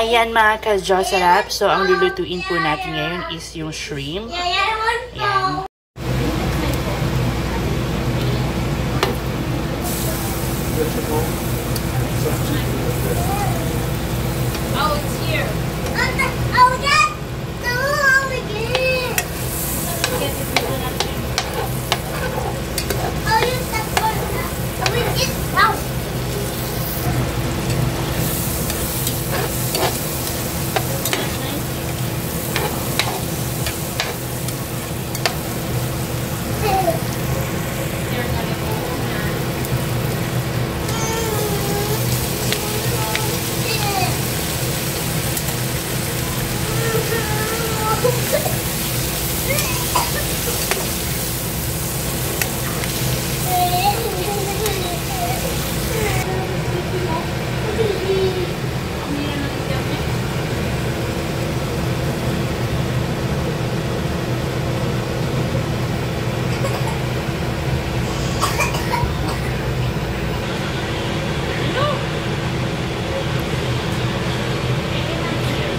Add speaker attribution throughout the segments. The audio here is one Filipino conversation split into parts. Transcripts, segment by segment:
Speaker 1: Ayan mga ka-Jocerap. So, ang lulutuin po natin ngayon is yung shrimp. Ayan.
Speaker 2: Oh, it's here.
Speaker 3: Oh, that's the home again. Oh, you said I will get out.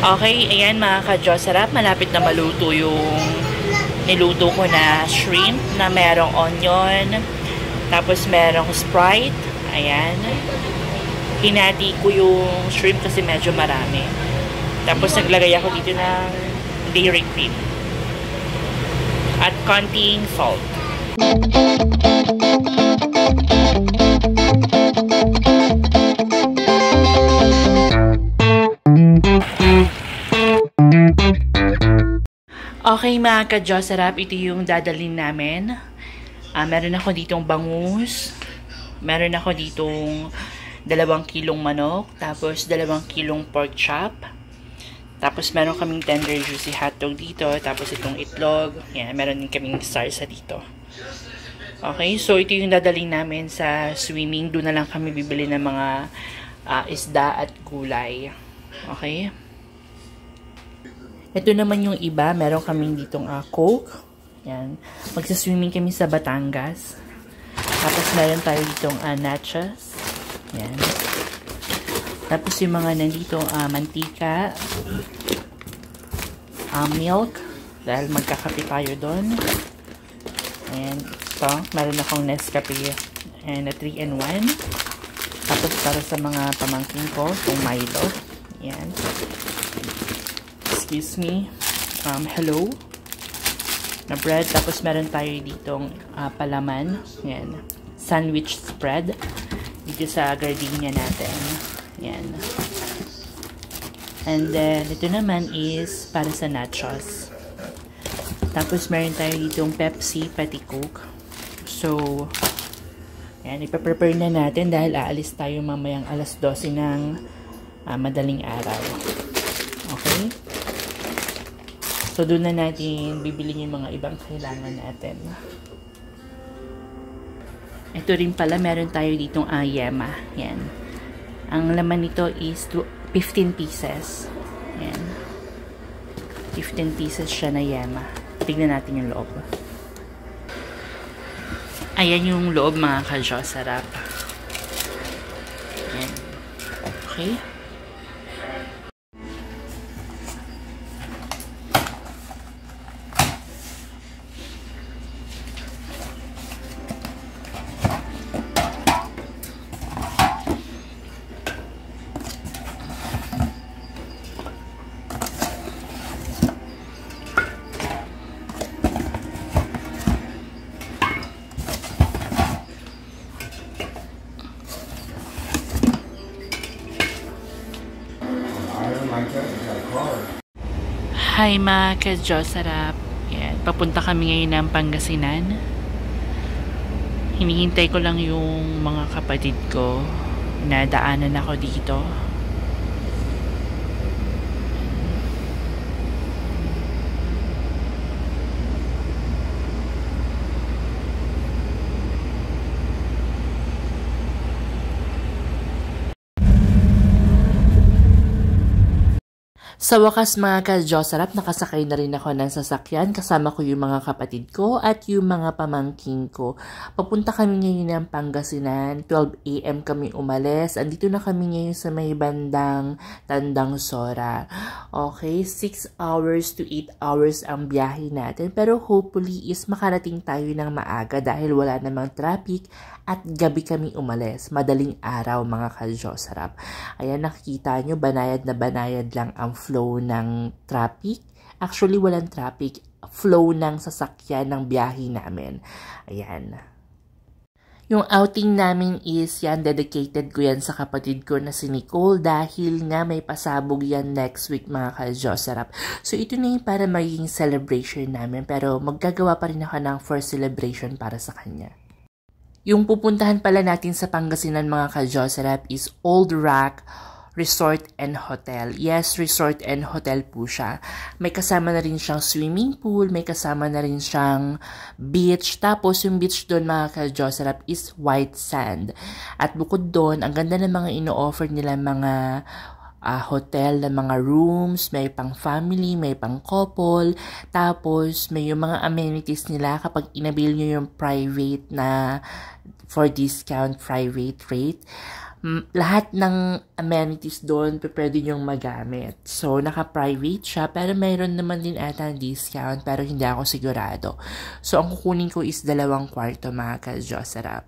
Speaker 1: Okay, ayan mga ka-Jocerap. Malapit na maluto yung niluto ko na shrimp na merong onion. Tapos merong Sprite. Ayan. Hinati ko yung shrimp kasi medyo marami. Tapos naglagay ako dito ng dairy cream. At konting salt. Okay mga ka-Jocerap, ito yung dadalhin namin. Meron ako ditong bangus. Meron ako ditong 2 kilong manok. Tapos 2 kilong pork chop. Tapos meron kaming tender juicy hotdog dito. Tapos itong itlog. Yan, meron din kaming salsa dito. Okay, so ito yung dadalhin namin sa swimming. Doon na lang kami bibili ng mga isda at gulay. Okay. Ito naman yung iba. Meron kaming ditong Coke. Yan. Magsaswimming kami sa Batangas. Tapos meron tayo ditong nachos. Yan. Tapos yung mga nandito mantika. Milk. Dahil magkakape tayo doon. And ito. Meron akong Nescafe. And a 3-in-1. Tapos para sa mga pamangkin ko. Itong Milo. Yan. Excuse me. Hello. Na bread. Tapos meron tayo ditong palaman. Yan. Sandwich spread. Dito sa gardenia natin. Yan. And then, ito naman is para sa nachos. Tapos meron tayo ditong Pepsi, pati Coke. So, yan. Ipaprepare na natin dahil aalis tayo mamayang alas 12 ng madaling araw. Okay? So, doon na natin bibili yung mga ibang kailangan natin. Ito rin pala, meron tayo ditong yema. Yan. Ang laman nito is 15 pieces. Yan. 15 pieces siya na yema. Tignan natin yung loob. Ayan yung loob mga ka-Jocerap. Yan. Okay. Hi mga ka-Jocerap. Yan. Papunta kami ngayon ng Pangasinan. Hinihintay ko lang yung mga kapatid ko na daanan ako dito. Sa wakas mga ka-Diyos sarap, nakasakay na rin ako ng sasakyan. Kasama ko yung mga kapatid ko at yung mga pamangking ko. Papunta kami ngayon ng Pangasinan. 12 AM kami umalis. Andito na kami ngayon sa may bandang Tandang Sora. Okay, 6 hours to 8 hours ang biyahe natin. Pero hopefully is makarating tayo ng maaga dahil wala namang traffic at gabi kami umalis. Madaling araw mga ka-Diyos sarap. Ayan, nakikita nyo, banayad na banayad lang ang flow ng traffic. Actually, walang traffic. Flow ng sasakyan ng biyahe namin. Ayan. Yung outing namin is yan, dedicated ko yan sa kapatid ko na si Nicole dahil nga may pasabog yan next week mga ka-Diyos sarap. So ito na yung para magiging celebration namin pero maggagawa pa rin ako ng first celebration para sa kanya. Yung pupuntahan pala natin sa Pangasinan mga ka-Diyos sarap is Old Rock Resort and Hotel. Yes, resort and hotel po siya. May kasama na rin siyang swimming pool, may kasama na rin siyang beach. Tapos yung beach doon mga ka-Diyos sarap is white sand. At bukod doon, ang ganda ng mga ino-offer nila mga hotel na mga rooms, may pang family, may pang couple, tapos may yung mga amenities nila kapag inabil nyo yung private na for discount private rate. Lahat ng amenities doon pwede nyong magamit. So, naka-private siya, pero mayroon naman din ata discount, pero hindi ako sigurado. So, ang kukunin ko is 2 kwarto mga ka-Diyos sarap.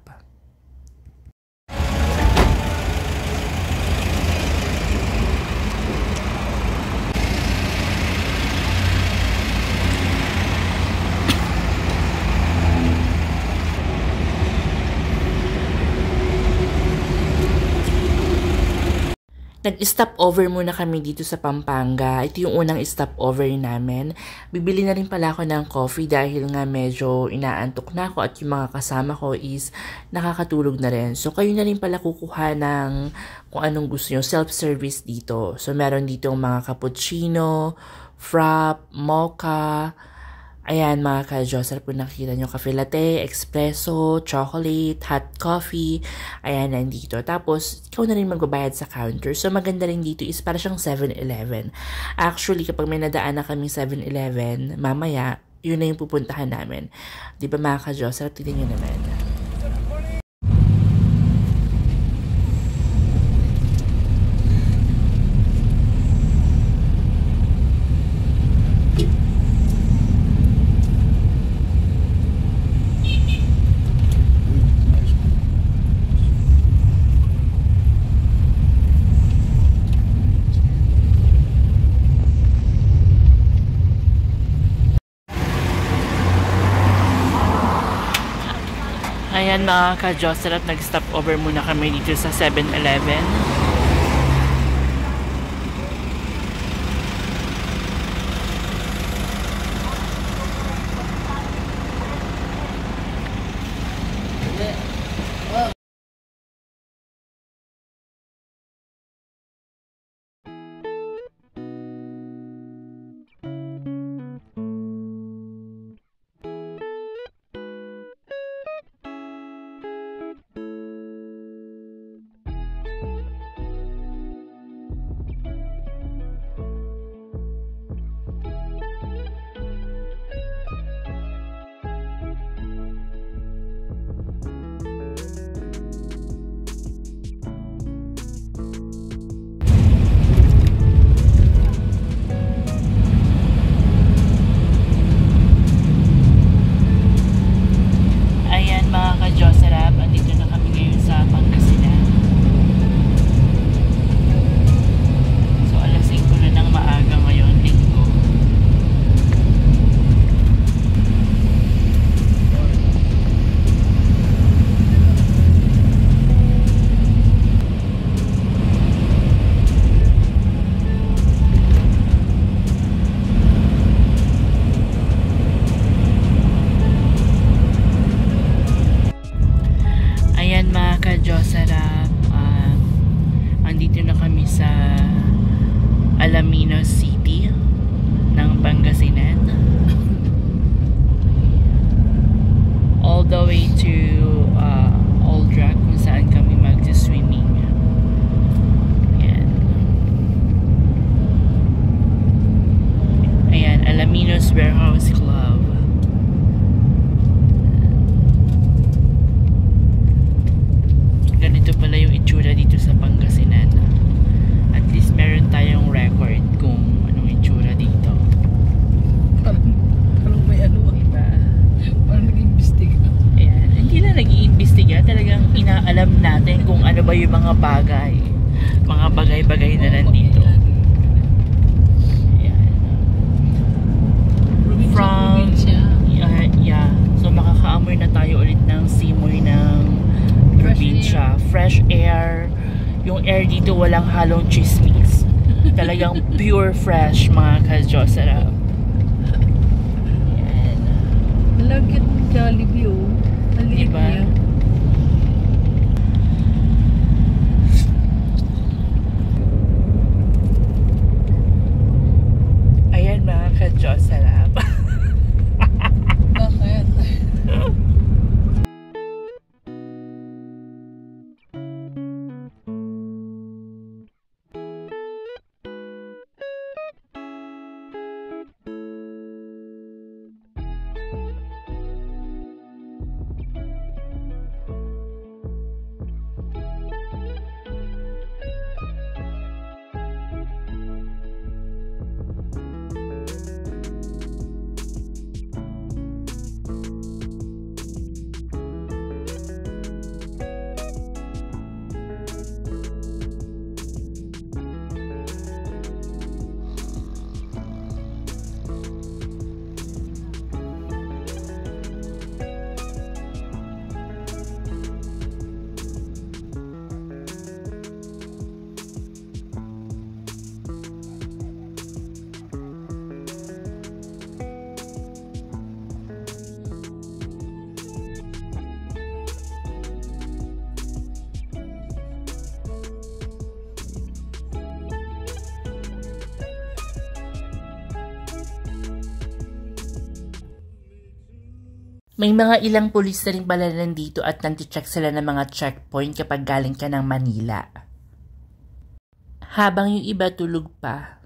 Speaker 1: Nag-stop over muna kami dito sa Pampanga. Ito yung unang stop over namin. Bibili na rin pala ako ng coffee dahil nga medyo inaantok na ako at yung mga kasama ko is nakakatulog na rin. So kayo na rin pala kukuha ng kung anong gusto nyo, self-service dito. So meron dito mga cappuccino, frap, mocha. Ayan mga ka-Diyos, sarap po nakikita nyo, cafe latte, espresso, chocolate, hot coffee. Ayan, nandito. Tapos, ikaw na rin magbabayad sa counter. So, maganda rin dito is para siyang 7-Eleven. Actually, kapag may nadaan na kami 7-Eleven, mamaya, yun na yung pupuntahan namin. Di ba mga ka-Diyos, sarap tignan nyo naman. Ayan mga ka-Diyos sarap, nag-stop over muna kami dito sa 7-Eleven. Talagang pure fresh, mga ka-Josarap. Yan.
Speaker 2: Malagkit ng Jollibee, oh. Maliit
Speaker 1: Diba?
Speaker 2: niya.
Speaker 1: Ayan, mga ka-Josarap.
Speaker 2: Bakit?
Speaker 1: May mga ilang pulis na rin pala nandito at nanti-check sila ng mga checkpoint kapag galing ka ng Manila. Habang yung iba tulog pa.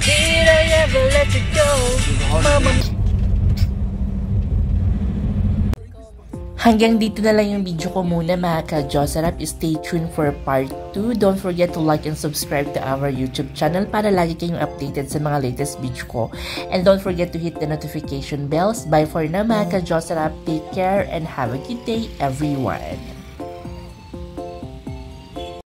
Speaker 1: Did I ever let you go? Hanggang dito na lang yung video ko muna, mga ka-Josarap. Stay tuned for part 2. Don't forget to like and subscribe to our YouTube channel para lagi kayong updated sa mga latest video ko. And don't forget to hit the notification bells. Bye for now, mga ka-Josarap. Take care and have a good day, everyone.